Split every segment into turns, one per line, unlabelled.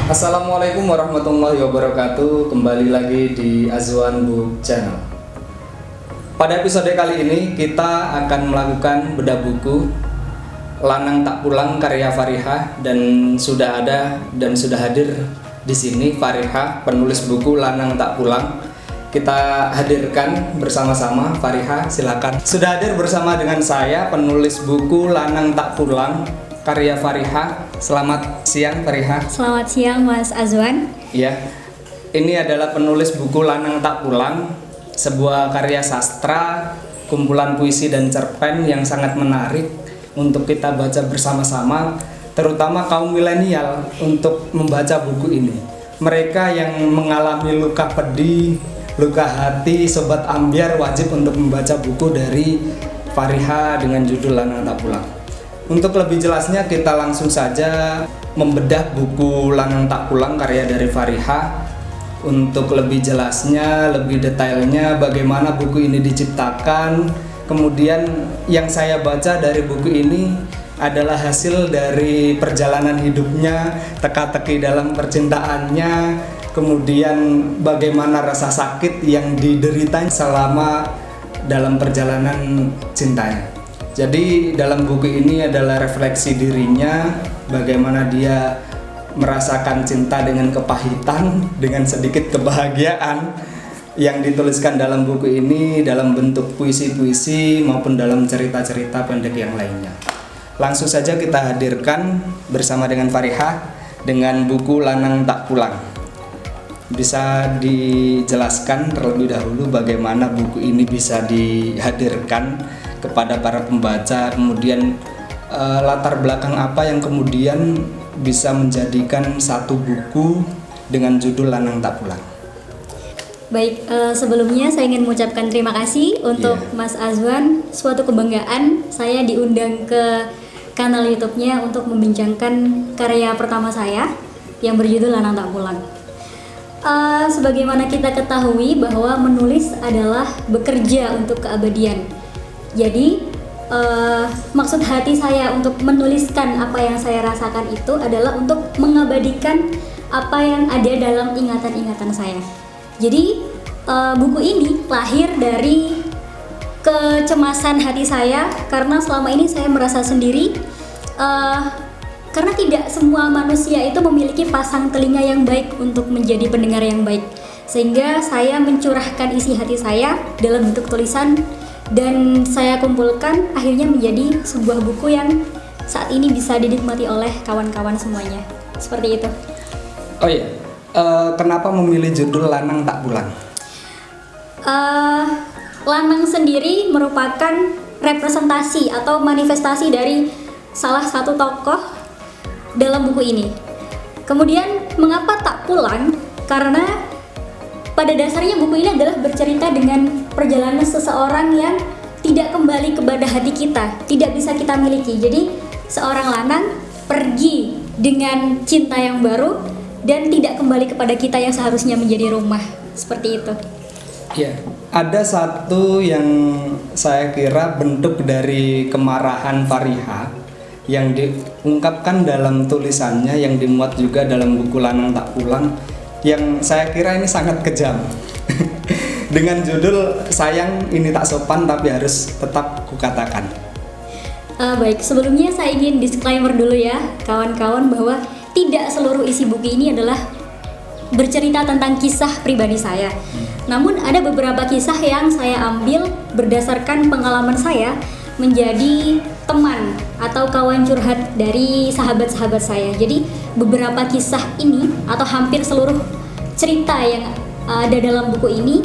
Assalamualaikum warahmatullahi wabarakatuh. Kembali lagi di Azwan Book Channel. Pada episode kali ini kita akan melakukan bedah buku Lanang Tak Pulang karya Fariha, dan sudah ada dan sudah hadir di sini Fariha, penulis buku Lanang Tak Pulang. Kita hadirkan bersama-sama. Fariha, silakan. Sudah hadir bersama dengan saya penulis buku Lanang Tak Pulang karya Fariha. Selamat siang Fariha.
Selamat siang Mas Azwan.
Ya, ini adalah penulis buku Lanang Tak Pulang, sebuah karya sastra, kumpulan puisi dan cerpen yang sangat menarik untuk kita baca bersama-sama, terutama kaum milenial untuk membaca buku ini. Mereka yang mengalami luka pedih, luka hati, sobat ambyar wajib untuk membaca buku dari Fariha dengan judul Lanang Tak Pulang. Untuk lebih jelasnya kita langsung saja membedah buku Lanang Tak Pulang karya dari Fariha. Untuk lebih jelasnya, lebih detailnya bagaimana buku ini diciptakan. Kemudian yang saya baca dari buku ini adalah hasil dari perjalanan hidupnya, teka-teki dalam percintaannya, kemudian bagaimana rasa sakit yang diderita selama dalam perjalanan cintanya. Jadi dalam buku ini adalah refleksi dirinya, bagaimana dia merasakan cinta dengan kepahitan, dengan sedikit kebahagiaan yang dituliskan dalam buku ini dalam bentuk puisi-puisi maupun dalam cerita-cerita pendek yang lainnya. Langsung saja kita hadirkan bersama dengan Fariha dengan buku Lanang Tak Pulang. Bisa dijelaskan terlebih dahulu bagaimana buku ini bisa dihadirkan kepada para pembaca, kemudian latar belakang apa yang kemudian bisa menjadikan satu buku dengan judul Lanang Tak Pulang.
Baik, sebelumnya saya ingin mengucapkan terima kasih untuk Mas Azwan. Suatu kebanggaan saya diundang ke kanal YouTube-nya untuk membincangkan karya pertama saya yang berjudul Lanang Tak Pulang. Sebagaimana kita ketahui bahwa menulis adalah bekerja untuk keabadian. Jadi maksud hati saya untuk menuliskan apa yang saya rasakan itu adalah untuk mengabadikan apa yang ada dalam ingatan-ingatan saya. Jadi buku ini lahir dari kecemasan hati saya karena selama ini saya merasa sendiri, karena tidak semua manusia itu memiliki pasang telinga yang baik untuk menjadi pendengar yang baik, sehingga saya mencurahkan isi hati saya dalam bentuk tulisan dan saya kumpulkan akhirnya menjadi sebuah buku yang saat ini bisa dinikmati oleh kawan-kawan semuanya. Seperti itu.
Oh iya, kenapa memilih judul Lanang Tak Pulang?
Lanang sendiri merupakan representasi atau manifestasi dari salah satu tokoh dalam buku ini. Kemudian mengapa tak pulang? Karena pada dasarnya buku ini adalah bercerita dengan perjalanan seseorang yang tidak kembali kepada hati kita, tidak bisa kita miliki. Jadi seorang lanang pergi dengan cinta yang baru dan tidak kembali kepada kita yang seharusnya menjadi rumah. Seperti itu.
Ya, ada satu yang saya kira bentuk dari kemarahan Fariha yang diungkapkan dalam tulisannya, yang dimuat juga dalam buku Lanang Tak Pulang, yang saya kira ini sangat kejam. Dengan judul "Sayang ini tak sopan tapi harus tetap kukatakan".
Baik, sebelumnya saya ingin disclaimer dulu ya kawan-kawan bahwa tidak seluruh isi buku ini adalah bercerita tentang kisah pribadi saya. Namun ada beberapa kisah yang saya ambil berdasarkan pengalaman saya menjadi teman atau kawan curhat dari sahabat-sahabat saya. Jadi beberapa kisah ini atau hampir seluruh cerita yang ada dalam buku ini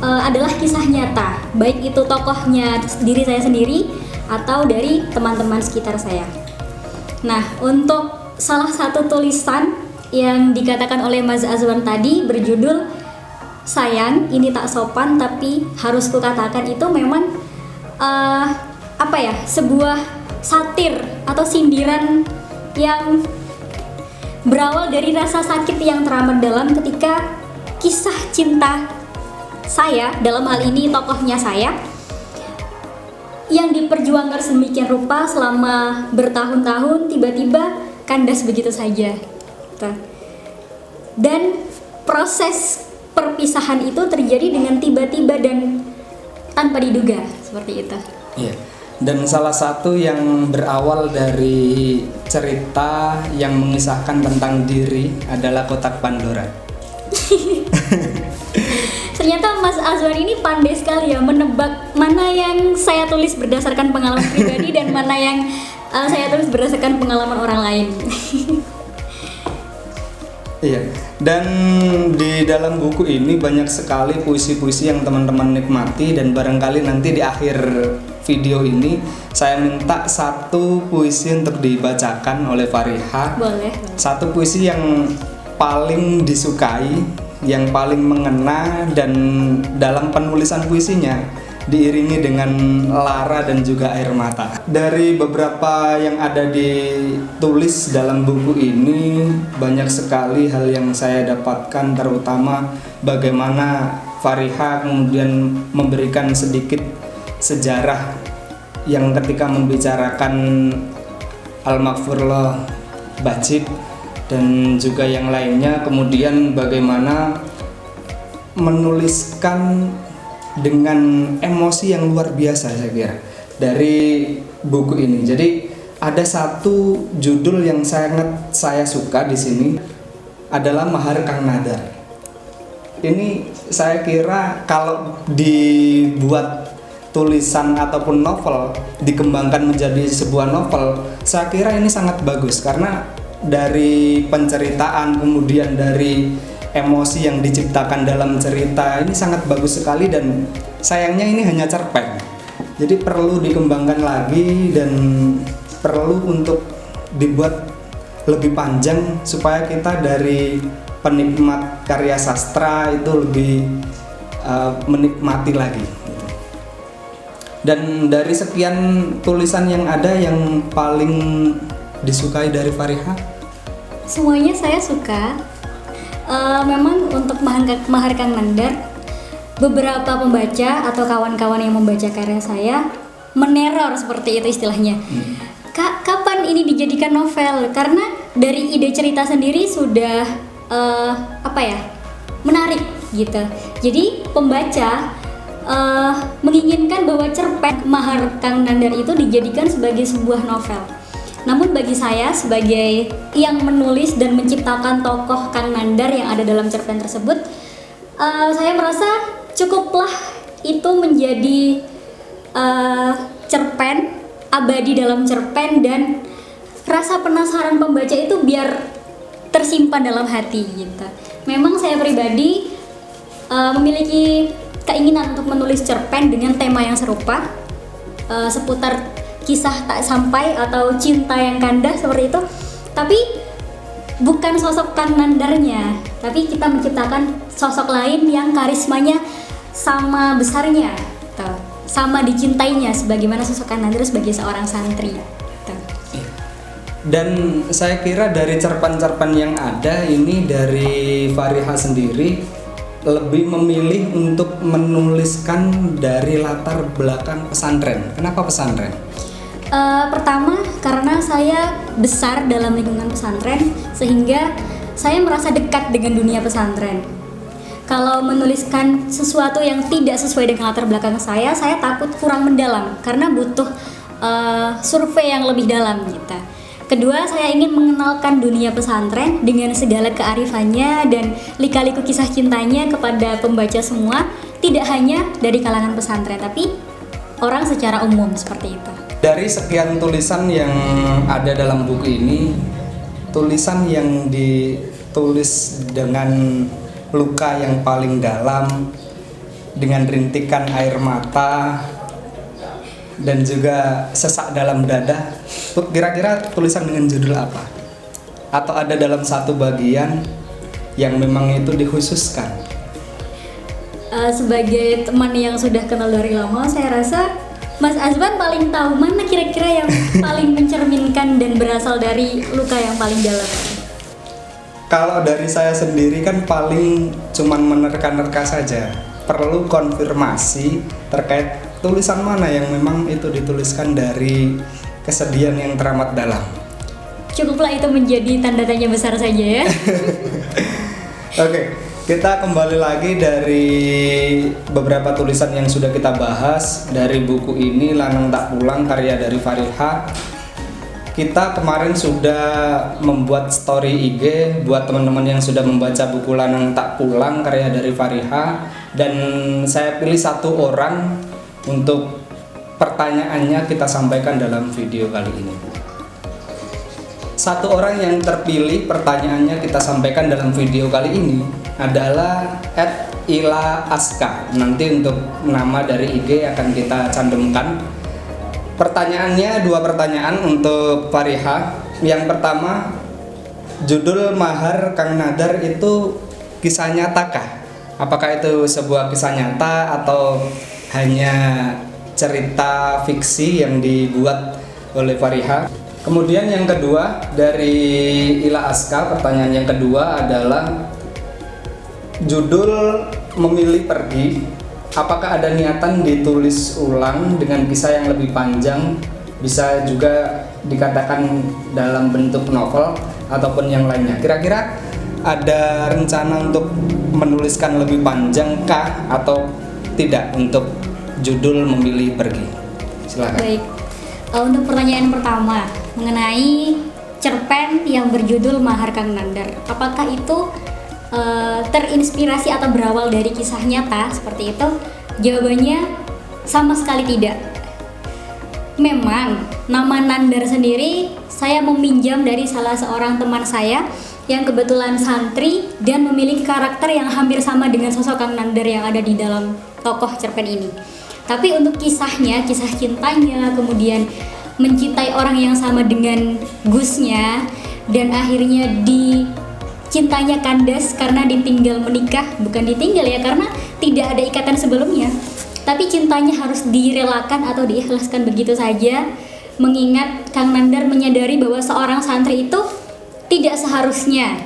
adalah kisah nyata, baik itu tokohnya diri saya sendiri atau dari teman-teman sekitar saya. Nah, untuk salah satu tulisan yang dikatakan oleh Mas Azwan tadi berjudul "Sayang ini tak sopan tapi harus kukatakan", itu memang sebuah satir atau sindiran yang berawal dari rasa sakit yang teramat dalam ketika kisah cinta saya, dalam hal ini tokohnya saya, yang diperjuangkan sedemikian rupa selama bertahun-tahun tiba-tiba kandas begitu saja. Dan proses perpisahan itu terjadi dengan tiba-tiba dan tanpa diduga, seperti itu.
Iya. Dan salah satu yang berawal dari cerita yang mengisahkan tentang diri adalah kotak Pandora.
Ternyata Mas Azwan ini pandai sekali ya menebak mana yang saya tulis berdasarkan pengalaman pribadi dan mana yang saya tulis berdasarkan pengalaman orang lain.
Iya, dan di dalam buku ini banyak sekali puisi-puisi yang teman-teman nikmati, dan barangkali nanti di akhir video ini saya minta satu puisi untuk dibacakan oleh Fariha.
Boleh.
Satu puisi yang paling disukai, yang paling mengena, dan dalam penulisan puisinya diiringi dengan lara dan juga air mata. Dari beberapa yang ada ditulis dalam buku ini, banyak sekali hal yang saya dapatkan, terutama bagaimana Fariha kemudian memberikan sedikit sejarah yang ketika membicarakan Al-Maghfurullah Bajid dan juga yang lainnya, kemudian bagaimana menuliskan dengan emosi yang luar biasa saya kira dari buku ini. Jadi ada satu judul yang sangat saya suka di sini adalah Mahar Kang Nadar. Ini saya kira kalau dibuat tulisan ataupun novel, dikembangkan menjadi sebuah novel, saya kira ini sangat bagus karena dari penceritaan kemudian dari emosi yang diciptakan dalam cerita ini sangat bagus sekali, dan sayangnya ini hanya cerpen. Jadi perlu dikembangkan lagi dan perlu untuk dibuat lebih panjang supaya kita dari penikmat karya sastra itu lebih menikmati lagi. Dan dari sekian tulisan yang ada, yang paling disukai dari Fariha?
Semuanya saya suka. Memang untuk Mahar Kang Nadar, beberapa pembaca atau kawan-kawan yang membaca karya saya meneror, seperti itu istilahnya. Kak, kapan ini dijadikan novel? Karena dari ide cerita sendiri sudah menarik gitu. Jadi pembaca menginginkan bahwa cerpen Mahar Kang Nadar itu dijadikan sebagai sebuah novel. Namun bagi saya sebagai yang menulis dan menciptakan tokoh Kang Nadar yang ada dalam cerpen tersebut, saya merasa cukuplah itu menjadi cerpen, abadi dalam cerpen, dan rasa penasaran pembaca itu biar tersimpan dalam hati gitu. Memang saya pribadi memiliki keinginan untuk menulis cerpen dengan tema yang serupa, seputar kisah tak sampai atau cinta yang kandas seperti itu. Tapi bukan sosok Kang Nadarnya, tapi kita menciptakan sosok lain yang karismanya sama besarnya, sama dicintainya sebagaimana sosok Kang Nadar sebagai seorang santri.
Dan saya kira dari cerpen-cerpen yang ada ini, dari Fariha sendiri lebih memilih untuk menuliskan dari latar belakang pesantren. Kenapa pesantren?
Pertama, karena saya besar dalam lingkungan pesantren, sehingga saya merasa dekat dengan dunia pesantren. Kalau menuliskan sesuatu yang tidak sesuai dengan latar belakang saya takut kurang mendalam, karena butuh survei yang lebih dalam gitu. Kedua, saya ingin mengenalkan dunia pesantren dengan segala kearifannya dan lika-liku kisah cintanya kepada pembaca semua, tidak hanya dari kalangan pesantren, tapi orang secara umum, seperti itu.
Dari sekian tulisan yang ada dalam buku ini, tulisan yang ditulis dengan luka yang paling dalam, dengan rintikan air mata, dan juga sesak dalam dada, kira-kira tulisan dengan judul apa? Atau ada dalam satu bagian yang memang itu dikhususkan?
Sebagai teman yang sudah kenal dari lama, saya rasa Mas Azwan paling tahu mana kira-kira yang paling mencerminkan dan berasal dari luka yang paling dalam.
Kalau dari saya sendiri kan paling cuman menerka-nerka saja. Perlu konfirmasi terkait tulisan mana yang memang itu dituliskan dari kesedihan yang teramat dalam.
Cukuplah itu menjadi tanda tanya besar saja ya.
Oke, kita kembali lagi dari beberapa tulisan yang sudah kita bahas dari buku ini, Lanang Tak Pulang, karya dari Fariha. Kita kemarin sudah membuat story IG buat teman-teman yang sudah membaca buku Lanang Tak Pulang, karya dari Fariha, dan saya pilih satu orang untuk pertanyaannya kita sampaikan dalam video kali ini. Satu orang yang terpilih pertanyaannya kita sampaikan dalam video kali ini adalah @ila_aska. Nanti untuk nama dari IG akan kita cantumkan. Pertanyaannya dua pertanyaan untuk Fariha. Yang pertama, judul Mahar Kang Nadar itu kisah nyatakah? Apakah itu sebuah kisah nyata atau hanya cerita fiksi yang dibuat oleh Fariha? Kemudian yang kedua dari Ila Aska, pertanyaan yang kedua adalah judul Memilih Pergi. Apakah ada niatan ditulis ulang dengan kisah yang lebih panjang? Bisa juga dikatakan dalam bentuk novel ataupun yang lainnya. Kira-kira ada rencana untuk menuliskan lebih panjang kah atau tidak untuk judul Memilih Pergi? Silakan.
Baik. Untuk pertanyaan pertama mengenai cerpen yang berjudul Mahar Kang Nadar, apakah itu terinspirasi atau berawal dari kisah nyata seperti itu? Jawabannya sama sekali tidak. Memang nama Nandar sendiri saya meminjam dari salah seorang teman saya yang kebetulan santri dan memiliki karakter yang hampir sama dengan sosok Kang Nandar yang ada di dalam tokoh cerpen ini. Tapi untuk kisahnya, kisah cintanya, kemudian mencintai orang yang sama dengan Gusnya, dan akhirnya cintanya kandas karena ditinggal menikah. Bukan ditinggal ya, karena tidak ada ikatan sebelumnya, tapi cintanya harus direlakan atau diikhlaskan begitu saja. Mengingat Kang Nandar menyadari bahwa seorang santri itu tidak seharusnya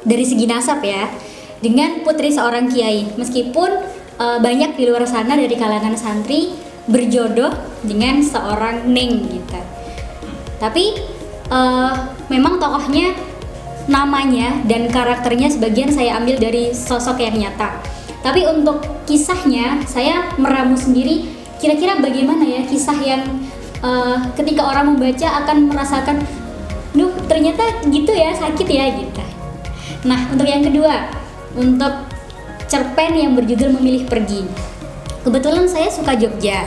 dari segi nasab ya dengan putri seorang kiai, meskipun banyak di luar sana dari kalangan santri berjodoh dengan seorang neng gitu. Tapi memang tokohnya, namanya dan karakternya sebagian saya ambil dari sosok yang nyata. Tapi untuk kisahnya saya meramu sendiri, kira-kira bagaimana ya kisah yang ketika orang membaca akan merasakan, duh ternyata gitu ya, sakit ya gitu. Nah, untuk yang kedua, untuk cerpen yang berjudul Memilih Pergi, kebetulan saya suka Jogja.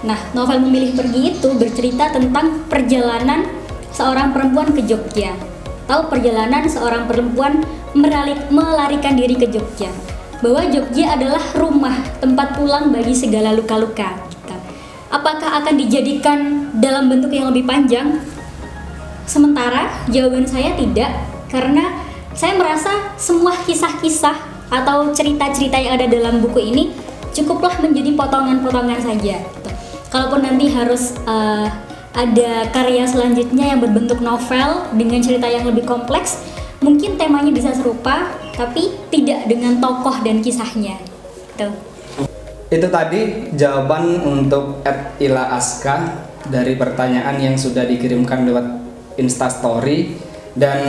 Nah, novel Memilih Pergi itu bercerita tentang perjalanan seorang perempuan ke Jogja. Tahu perjalanan seorang perempuan melarikan diri ke Jogja, bahwa Jogja adalah rumah tempat pulang bagi segala luka-luka. Apakah akan dijadikan dalam bentuk yang lebih panjang? Sementara jawaban saya tidak, karena saya merasa semua kisah-kisah atau cerita-cerita yang ada dalam buku ini cukuplah menjadi potongan-potongan saja. Kalaupun nanti harus ada karya selanjutnya yang berbentuk novel dengan cerita yang lebih kompleks, mungkin temanya bisa serupa, tapi tidak dengan tokoh dan kisahnya.
Itu tadi jawaban untuk @ila aska dari pertanyaan yang sudah dikirimkan lewat Instastory. Dan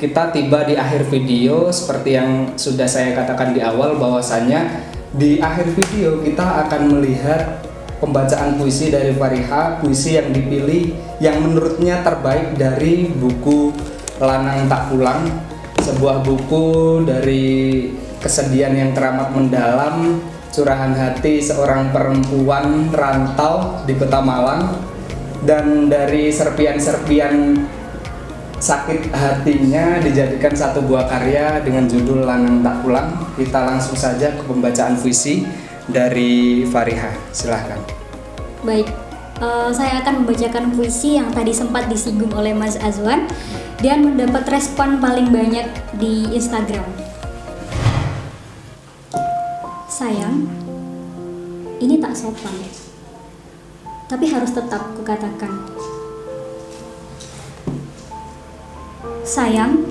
kita tiba di akhir video. Seperti yang sudah saya katakan di awal, bahwasanya di akhir video kita akan melihat pembacaan puisi dari Fariha, puisi yang dipilih yang menurutnya terbaik dari buku Lanang Tak Pulang, sebuah buku dari kesedihan yang teramat mendalam, curahan hati seorang perempuan rantau di Kota Malang, dan dari serpian-serpian sakit hatinya dijadikan satu buah karya dengan judul Lanang Tak Pulang. Kita langsung saja ke pembacaan puisi dari Fariha, silahkan.
Baik, saya akan membacakan puisi yang tadi sempat disinggung oleh Mas Azwan dan mendapat respon paling banyak di Instagram. Sayang, ini tak sopan, tapi harus tetap kukatakan. Sayang,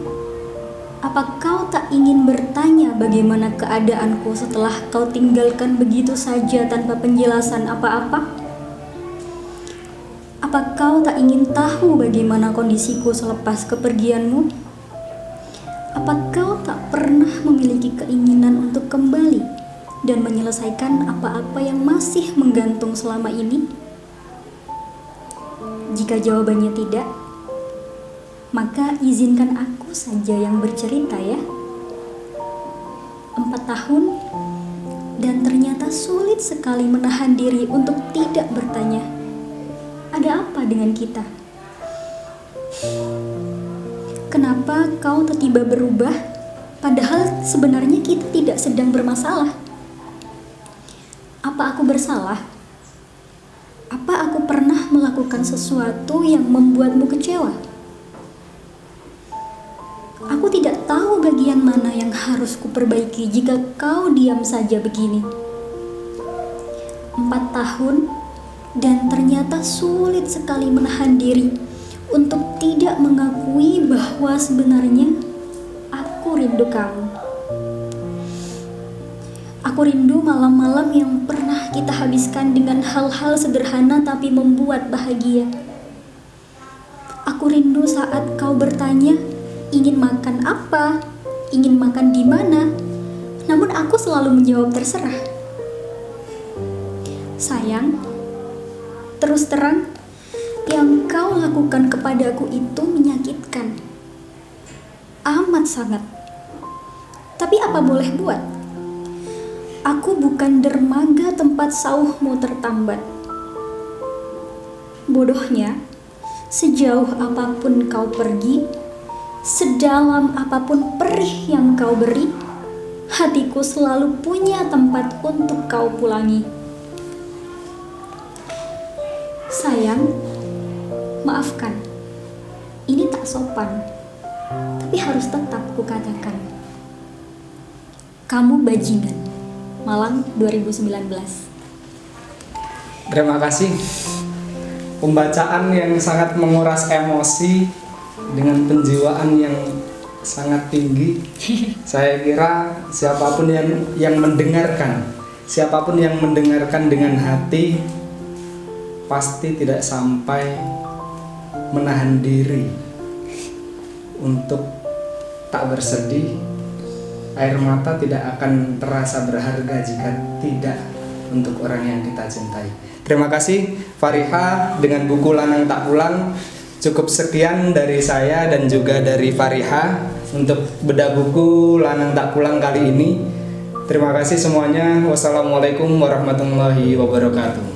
apa kau tak ingin bertanya bagaimana keadaanku setelah kau tinggalkan begitu saja tanpa penjelasan apa-apa? Apa kau tak ingin tahu bagaimana kondisiku selepas kepergianmu? Apa kau tak pernah memiliki keinginan untuk kembali dan menyelesaikan apa-apa yang masih menggantung selama ini? Jika jawabannya tidak, maka izinkan aku saja yang bercerita ya. 4 tahun dan ternyata sulit sekali menahan diri untuk tidak bertanya, ada apa dengan kita? Kenapa kau tiba-tiba berubah, padahal sebenarnya kita tidak sedang bermasalah? Apa aku bersalah? Apa aku pernah melakukan sesuatu yang membuatmu kecewa? Aku tidak tahu bagian mana yang harus kuperbaiki jika kau diam saja begini. 4 tahun dan ternyata sulit sekali menahan diri untuk tidak mengakui bahwa sebenarnya aku rindu kamu. Aku rindu malam-malam yang pernah kita habiskan dengan hal-hal sederhana tapi membuat bahagia. Aku rindu saat kau bertanya, ingin makan apa? Ingin makan di mana? Namun aku selalu menjawab terserah. Sayang, terus terang, yang kau lakukan kepadaku itu menyakitkan. Amat sangat. Tapi apa boleh buat? Aku bukan dermaga tempat sauhmu tertambat. Bodohnya, sejauh apapun kau pergi, sedalam apapun perih yang kau beri, hatiku selalu punya tempat untuk kau pulangi. Sayang, maafkan, ini tak sopan, tapi harus tetap kukatakan. Kamu bajingan. Malang 2019.
Terima kasih. Pembacaan yang sangat menguras emosi dengan penjiwaan yang sangat tinggi. Saya kira siapapun yang mendengarkan dengan hati pasti tidak sampai menahan diri untuk tak bersedih. Air mata tidak akan terasa berharga jika tidak untuk orang yang kita cintai. Terima kasih Fariha dengan buku Lanang Tak Pulang. Cukup sekian dari saya dan juga dari Fariha untuk bedah buku Lanang Tak Pulang kali ini. Terima kasih semuanya. Wassalamualaikum warahmatullahi wabarakatuh.